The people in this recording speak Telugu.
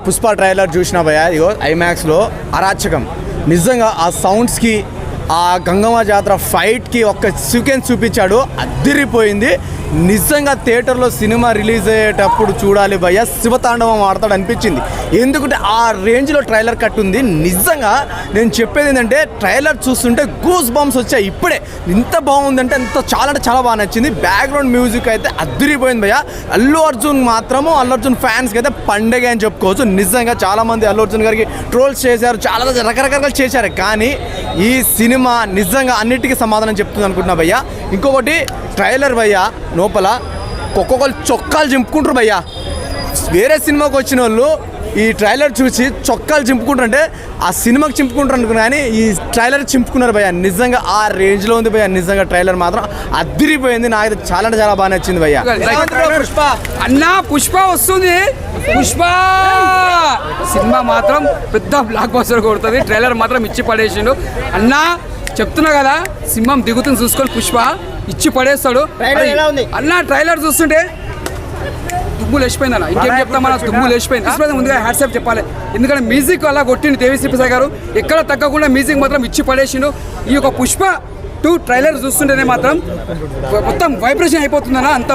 పుష్ప ట్రైలర్ చూసిన భయ్యా, ఇగో ఐమాక్స్లో అరాచకం. నిజంగా ఆ సౌండ్స్కి, ఆ గంగమ్మ జాతర ఫైట్కి ఒక్క సీక్వెన్స్ చూపించాడు, అదిరిపోయింది. నిజంగా థియేటర్లో సినిమా రిలీజ్ అయ్యేటప్పుడు చూడాలి భయ్య, శివతాండవం ఆడతాడు అనిపించింది. ఎందుకంటే ఆ రేంజ్లో ట్రైలర్ కట్ ఉంది. నిజంగా నేను చెప్పేది ఏంటంటే, ట్రైలర్ చూస్తుంటే గూస్ బంప్స్ వచ్చాయి ఇప్పుడే. ఇంత బాగుందంటే అంత చాలా అంటే చాలా బాగా నచ్చింది. బ్యాక్గ్రౌండ్ మ్యూజిక్ అయితే అదిరిపోయింది భయ్య. అల్లు అర్జున్ అర్జున్ ఫ్యాన్స్కి అయితే పండగ అని చెప్పుకోవచ్చు. నిజంగా చాలామంది అల్లు అర్జున్ గారికి ట్రోల్స్ చేశారు, చాలా రకరకాలుగా చేశారు. కానీ ఈ సినిమా నిజంగా అన్నిటికీ సమాధానం చెప్తుంది అనుకుంటున్నా భయ్య. ఇంకొకటి ట్రైలర్ భయ్య, లోపల ఒక్కొక్కరు చొక్కాలు చింపుకుంటారు భయ్య. వేరే సినిమాకి వచ్చిన వాళ్ళు ఈ ట్రైలర్ చూసి చొక్కాలు చింపుకుంటారంటే ఆ సినిమాకి చింపుకుంటారు అనుకున్నా, కానీ ఈ ట్రైలర్ చింపుకున్నారు భయ్య. నిజంగా ఆ రేంజ్లో ఉంది భయ్య. నిజంగా ట్రైలర్ మాత్రం అదిరిపోయింది. నాకైతే చాలా అంటే చాలా బాగా నచ్చింది భయ్య. పుష్ప అన్నా, పుష్ప వస్తుంది. పుష్ప సినిమా మాత్రం పెద్ద బ్లాక్ బస్టర్ కొడుతుంది. ట్రైలర్ మాత్రం ఇచ్చి పడేసిండు అన్నా. చెప్తున్నా కదా, సింహం దిగుతుంది చూసుకొని పుష్ప ఇచ్చి పడేస్తాడు అన్న. ట్రైలర్ చూస్తుంటే దుమ్ము లేచిపోయింది అన్న. ఇంకేం చెప్తామన్నా, దుమ్ము లేచిపోయింది. ముందుగా హ్యాట్సాప్ చెప్పాలి, ఎందుకంటే మ్యూజిక్ అలా కొట్టింది దేవిశ్రీ ప్రసాద్ గారు. ఎక్కడ తగ్గకుండా మ్యూజిక్ మాత్రం ఇచ్చి పడేసిండు. ఈ యొక్క పుష్ప 2 ట్రైలర్ చూస్తుంటేనే మాత్రం మొత్తం వైబ్రేషన్ అయిపోతుందన్న. అంత